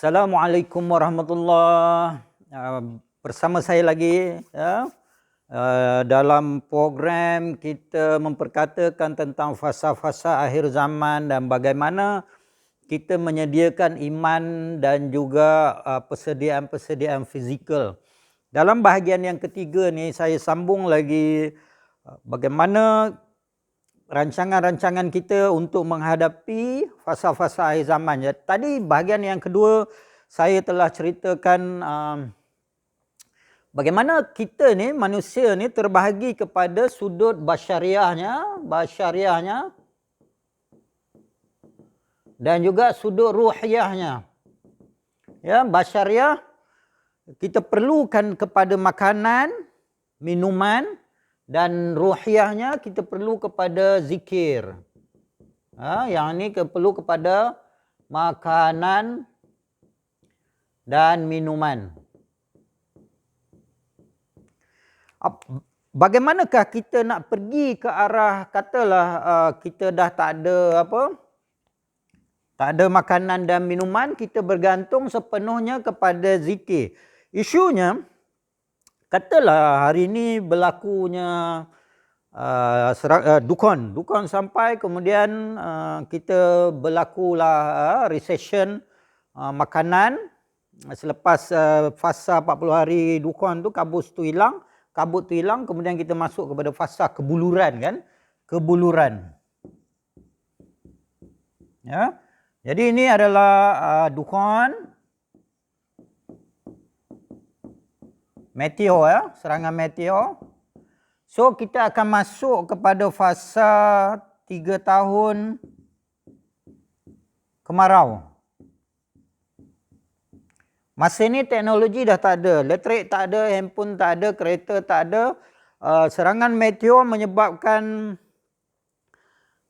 Assalamualaikum warahmatullahi bersama saya lagi dalam program kita memperkatakan tentang fasa-fasa akhir zaman dan bagaimana kita menyediakan iman dan juga persediaan-persediaan fizikal. Dalam bahagian yang ketiga ni saya sambung lagi bagaimana rancangan-rancangan kita untuk menghadapi fasa-fasa akhir zaman. Tadi bahagian yang kedua saya telah ceritakan bagaimana kita ni manusia ni terbahagi kepada sudut basyariahnya dan juga sudut ruhiyahnya. Ya, basyariah kita perlukan kepada makanan, minuman, dan ruhiyahnya kita perlu kepada zikir. Yang ni perlu kepada makanan dan minuman. Bagaimanakah kita nak pergi ke arah, katalah kita dah tak ada makanan dan minuman, kita bergantung sepenuhnya kepada zikir. Isunya, katalah hari ini berlakunya dukun sampai, kemudian kita berlakulah recession makanan. Selepas fasa 40 hari dukun tu, kabut tu hilang, kemudian kita masuk kepada fasa kebuluran kan. Kebuluran. Ya. Jadi ini adalah dukun. Meteor serangan meteor. So kita akan masuk kepada fasa 3 tahun kemarau. Masa ni teknologi dah tak ada, elektrik tak ada, handphone tak ada, kereta tak ada. Serangan meteor menyebabkan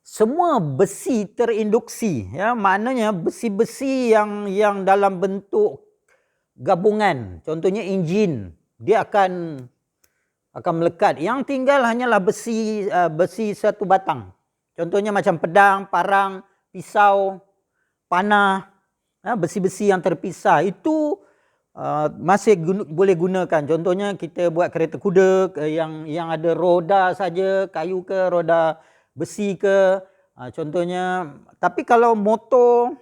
semua besi terinduksi, ya, maknanya besi-besi yang dalam bentuk gabungan, contohnya enjin, dia akan melekat. Yang tinggal hanyalah besi satu batang. Contohnya macam pedang, parang, pisau, panah, besi-besi yang terpisah. Itu masih boleh gunakan. Contohnya kita buat kereta kuda yang ada roda saja, kayu ke, roda besi ke. Contohnya, tapi kalau motor,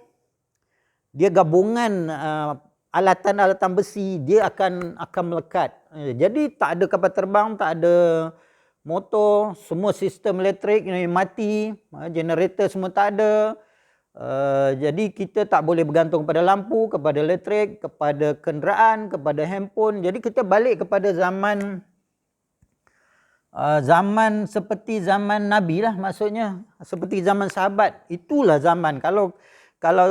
dia gabungan alatan-alatan besi, dia akan melekat. Jadi tak ada kapal terbang, tak ada motor, semua sistem elektrik mati, generator semua tak ada. Jadi kita tak boleh bergantung kepada lampu, kepada elektrik, kepada kenderaan, kepada handphone. Jadi kita balik kepada zaman seperti zaman Nabi lah, maksudnya seperti zaman sahabat. Itulah zaman. Kalau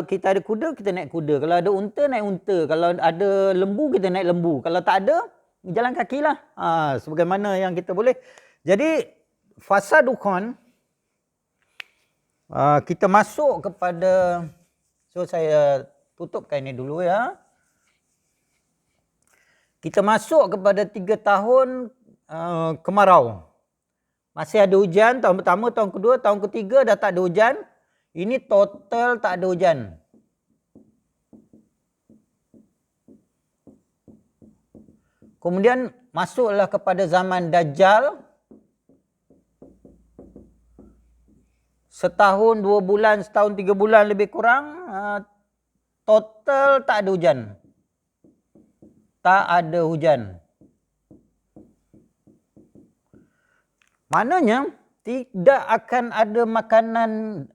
kita ada kuda, kita naik kuda. Kalau ada unta, naik unta. Kalau ada lembu, kita naik lembu. Kalau tak ada, jalan kaki lah. Sebagaimana yang kita boleh. Jadi, fasa dukun, kita masuk kepada, so saya tutupkan ini dulu ya. Kita masuk kepada 3 tahun kemarau. Masih ada hujan, tahun pertama, tahun kedua, tahun ketiga dah tak ada hujan. Ini total tak ada hujan. Kemudian masuklah kepada zaman Dajjal. Setahun, 2 bulan, setahun, 3 bulan lebih kurang. Total tak ada hujan. Tak ada hujan. Maknanya, tidak akan ada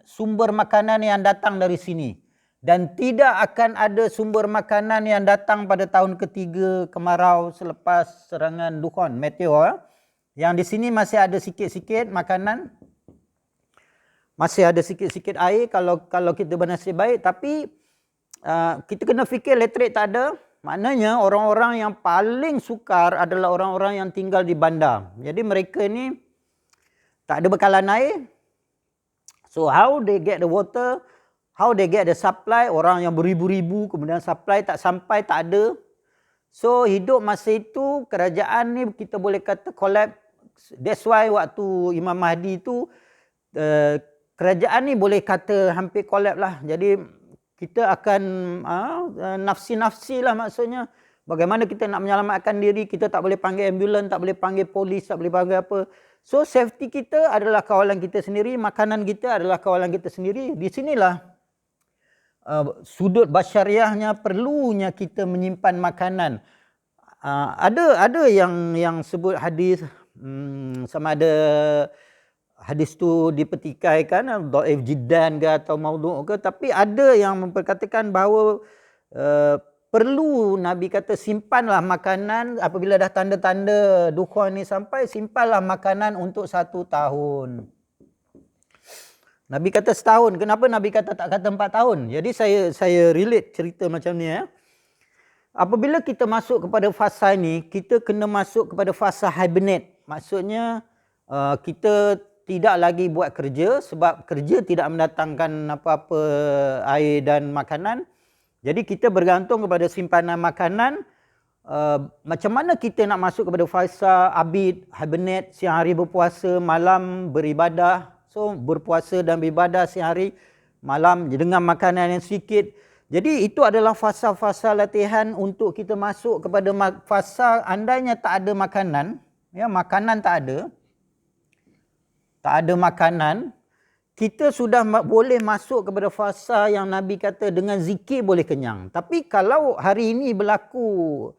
sumber makanan yang datang dari sini. Dan tidak akan ada sumber makanan yang datang pada tahun ketiga kemarau selepas serangan dukun, meteor. Yang di sini masih ada sikit-sikit makanan. Masih ada sikit-sikit air kalau kita bernasib baik. Tapi kita kena fikir elektrik tak ada. Maknanya orang-orang yang paling sukar adalah orang-orang yang tinggal di bandar. Jadi mereka ni tak ada bekalan air. So how they get the water? How they get the supply? Orang yang beribu-ribu, kemudian supply tak sampai, tak ada. So hidup masa itu, kerajaan ni kita boleh kata collapse. That's why waktu Imam Mahdi tu, kerajaan ni boleh kata hampir collapse lah. Jadi kita akan nafsi-nafsi lah, maksudnya bagaimana kita nak menyelamatkan diri, kita tak boleh panggil ambulans, tak boleh panggil polis, tak boleh panggil apa. So safety kita adalah kawalan kita sendiri, makanan kita adalah kawalan kita sendiri. Di sinilah sudut basyariahnya, perlunya kita menyimpan makanan. Ada yang sebut hadis, sama ada hadis tu dipertikaikan dhaif jiddan ke atau maudhu' ke, tapi ada yang memperkatakan bahawa perlu, Nabi kata simpanlah makanan apabila dah tanda-tanda dukhon ni sampai, simpanlah makanan untuk 1 tahun. Nabi kata setahun. Kenapa Nabi kata tak kata 4 tahun? Jadi saya relate cerita macam ni ya. Apabila kita masuk kepada fasa ni, kita kena masuk kepada fasa hibernate. Maksudnya kita tidak lagi buat kerja, sebab kerja tidak mendatangkan apa-apa air dan makanan. Jadi kita bergantung kepada simpanan makanan. Macam mana kita nak masuk kepada fasa abid, hibernate, siang hari berpuasa, malam beribadah. So berpuasa dan beribadah siang hari, malam dengan makanan yang sedikit. Jadi itu adalah fasa-fasa latihan untuk kita masuk kepada fasa andainya tak ada makanan, ya, makanan tak ada makanan, kita sudah boleh masuk kepada fasa yang Nabi kata dengan zikir boleh kenyang. Tapi kalau hari ini berlaku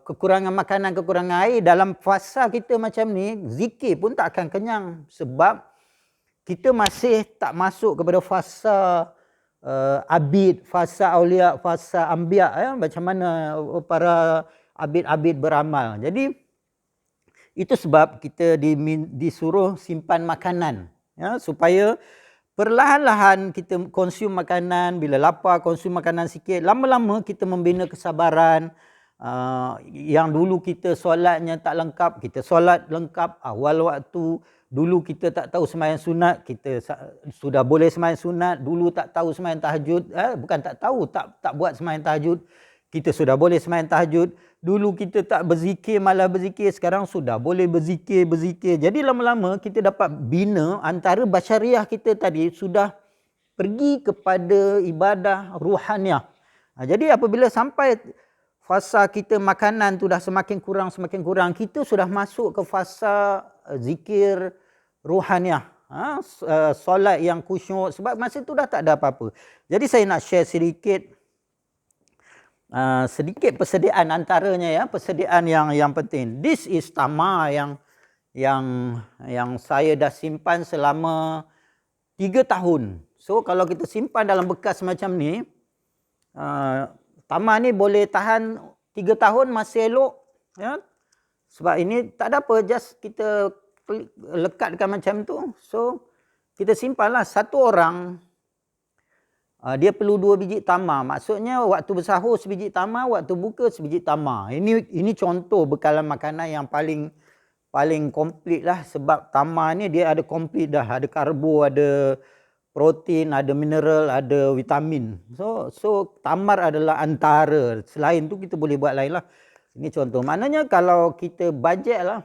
kekurangan makanan, kekurangan air, dalam fasa kita macam ni, zikir pun tak akan kenyang, sebab kita masih tak masuk kepada fasa abid, fasa aulia, fasa anbiya, ya, macam mana para abid-abid beramal. Jadi itu sebab kita disuruh simpan makanan, ya, supaya perlahan-lahan kita konsum makanan. Bila lapar, konsum makanan sikit, lama-lama kita membina kesabaran. Yang dulu kita solatnya tak lengkap, kita solat lengkap awal waktu. Dulu kita tak tahu sembahyang sunat, kita sudah boleh sembahyang sunat. Dulu tak tahu sembahyang tahajud, bukan tak tahu, tak buat sembahyang tahajud, kita sudah boleh sembahyang tahajud. Dulu kita tak berzikir, malah berzikir, sekarang sudah boleh berzikir. Jadi lama-lama kita dapat bina antara basyariah kita tadi sudah pergi kepada ibadah ruhaniah. Jadi apabila sampai fasa kita makanan tu dah semakin kurang, kita sudah masuk ke fasa zikir ruhaniah, solat yang khusyuk, sebab masa tu dah tak ada apa-apa. Jadi saya nak share sedikit persediaan antaranya, ya, persediaan yang penting. This is tamar yang saya dah simpan selama 3 tahun. So kalau kita simpan dalam bekas macam ni, tamar ni boleh tahan 3 tahun masih elok, ya. Sebab ini tak ada apa, just kita lekatkan macam tu. So kita simpanlah. Satu orang dia perlu 2 biji tamar. Maksudnya waktu bersahur sebiji tamar, waktu buka sebiji tamar. Ini contoh bekalan makanan yang paling komplit lah, sebab tamar ni dia ada komplit dah, ada karbo, ada protein, ada mineral, ada vitamin. So tamar adalah antara. Selain tu kita boleh buat lain lah. Ini contoh. Maknanya kalau kita bajet lah,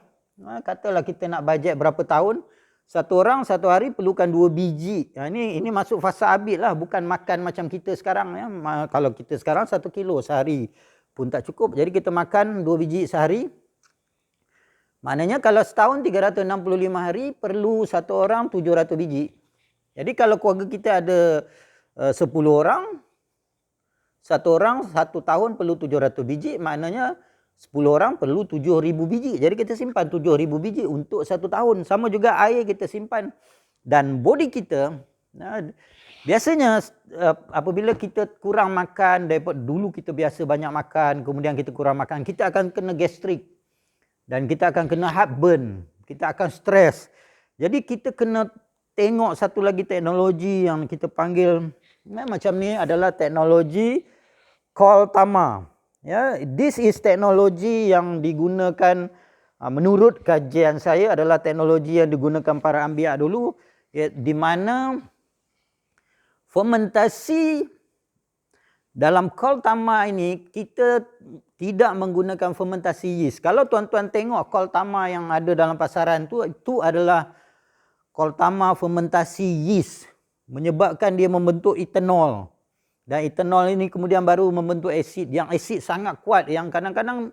katalah kita nak bajet berapa tahun, satu orang satu hari perlukan 2 biji. Ini masuk fasa abid lah, bukan makan macam kita sekarang, ya. Kalau kita sekarang 1 kilo sehari pun tak cukup. Jadi kita makan 2 biji sehari. Maknanya kalau setahun 365 hari, perlu satu orang 700 biji. Jadi kalau keluarga kita ada 10 orang, satu orang 1 tahun perlu 700 biji, maknanya 10 orang perlu 7,000 biji. Jadi kita simpan 7,000 biji untuk 1 tahun. Sama juga air kita simpan. Dan body kita, biasanya apabila kita kurang makan, daripada dulu kita biasa banyak makan, kemudian kita kurang makan, kita akan kena gastrik. Dan kita akan kena heartburn. Kita akan stres. Jadi kita kena tengok satu lagi teknologi yang kita panggil macam ni adalah teknologi call tamar. Ya, this is teknologi yang digunakan, menurut kajian saya, adalah teknologi yang digunakan para anbiya dulu, ya, di mana fermentasi dalam kol tamar ini kita tidak menggunakan fermentasi yeast. Kalau tuan-tuan tengok kol tamar yang ada dalam pasaran tu, itu adalah kol tamar fermentasi yeast, menyebabkan dia membentuk etanol. Dan etanol ini kemudian baru membentuk asid yang asid sangat kuat yang kadang-kadang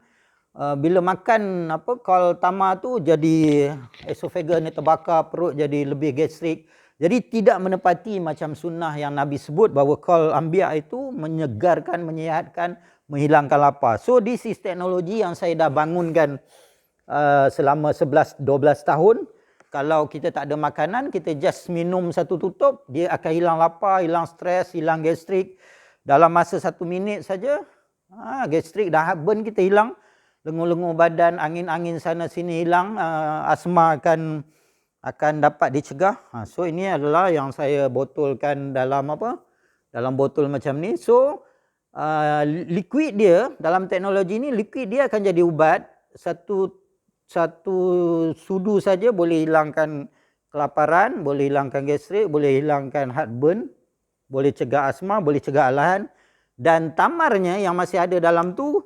bila makan kol tama tu jadi esophagus ni terbakar, perut jadi lebih gastrik. Jadi tidak menepati macam sunnah yang Nabi sebut bahawa kol ambia itu menyegarkan, menyihatkan, menghilangkan lapar. So this is teknologi yang saya dah bangunkan selama 11-12 tahun. Kalau kita tak ada makanan, kita just minum satu tutup, dia akan hilang lapar, hilang stres, hilang gastrik. Dalam masa 1 minit saja, gastrik dah burn kita hilang. Lengur-lengur badan, angin-angin sana sini hilang, asma akan dapat dicegah. So ini adalah yang saya botolkan dalam dalam botol macam ni. So liquid dia dalam teknologi ni, liquid dia akan jadi ubat. Satu sudu saja boleh hilangkan kelaparan, boleh hilangkan gastrik, boleh hilangkan heartburn, boleh cegah asma, boleh cegah alahan. Dan tamarnya yang masih ada dalam tu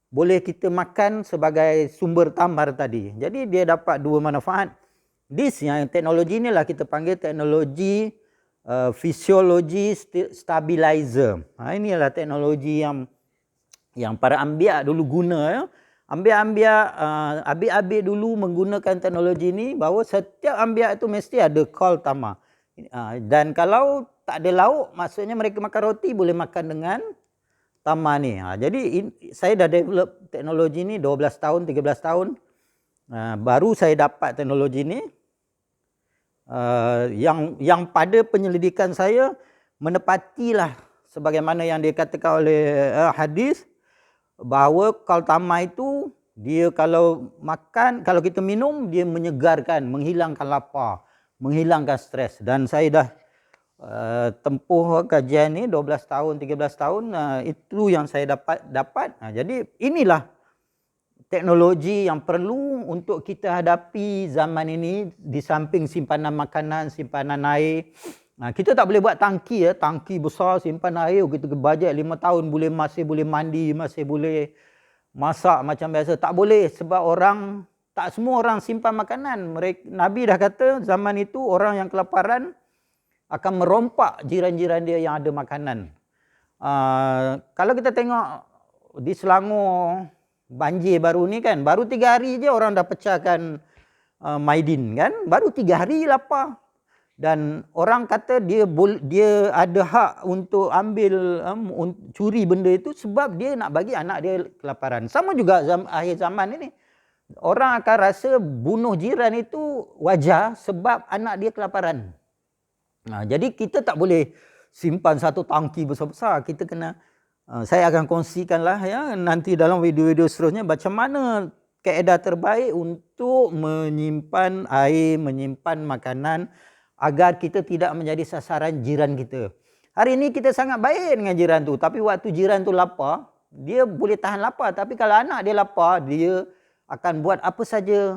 boleh kita makan sebagai sumber tamar tadi. Jadi dia dapat dua manfaat. Yang teknologi inilah kita panggil teknologi fisiologi stabilizer. Inilah teknologi yang para anbiya dulu guna ya. Abi-abi dulu menggunakan teknologi ini bahawa setiap anbiya itu mesti ada kol tama. Dan kalau tak ada lauk, maksudnya mereka makan roti boleh makan dengan tama ni. Jadi saya dah develop teknologi ni 12 tahun, 13 tahun. Baru saya dapat teknologi ni. Yang pada penyelidikan saya menepatilah sebagaimana yang dikatakan oleh hadis bahawa kol tama itu dia kalau makan, kalau kita minum dia menyegarkan, menghilangkan lapar, menghilangkan stres. Dan saya dah tempuh kajian ni 12 tahun, 13 tahun, itu yang saya dapat. Jadi inilah teknologi yang perlu untuk kita hadapi zaman ini. Di samping simpanan makanan, simpanan air, kita tak boleh buat tangki tangki besar simpan air, kita bajet 5 tahun masih boleh mandi, masih boleh masak macam biasa. Tak boleh, sebab tak semua orang simpan makanan. Nabi dah kata zaman itu orang yang kelaparan akan merompak jiran-jiran dia yang ada makanan. Kalau kita tengok di Selangor banjir baru ni kan, baru 3 hari je orang dah pecahkan Maidin kan, baru 3 hari lapar. Dan orang kata dia ada hak untuk ambil curi benda itu sebab dia nak bagi anak dia kelaparan. Sama juga akhir zaman ini, orang akan rasa bunuh jiran itu wajar sebab anak dia kelaparan. Jadi kita tak boleh simpan satu tangki besar-besar. Kita kena saya akan kongsikanlah ya nanti dalam video-video seterusnya macam mana kaedah terbaik untuk menyimpan air, menyimpan makanan agar kita tidak menjadi sasaran jiran kita. Hari ini kita sangat baik dengan jiran tu, tapi waktu jiran tu lapar, dia boleh tahan lapar, tapi kalau anak dia lapar, dia akan buat apa saja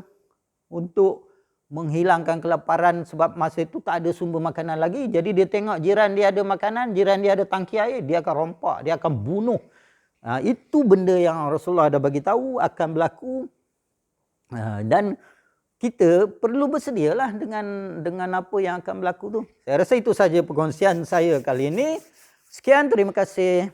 untuk menghilangkan kelaparan sebab masa itu tak ada sumber makanan lagi. Jadi dia tengok jiran dia ada makanan, jiran dia ada tangki air, dia akan rompak, dia akan bunuh. Itu benda yang Rasulullah dah bagi tahu akan berlaku. Dan kita perlu bersedialah dengan apa yang akan berlaku tu. Saya rasa itu saja perkongsian saya kali ini. Sekian, terima kasih.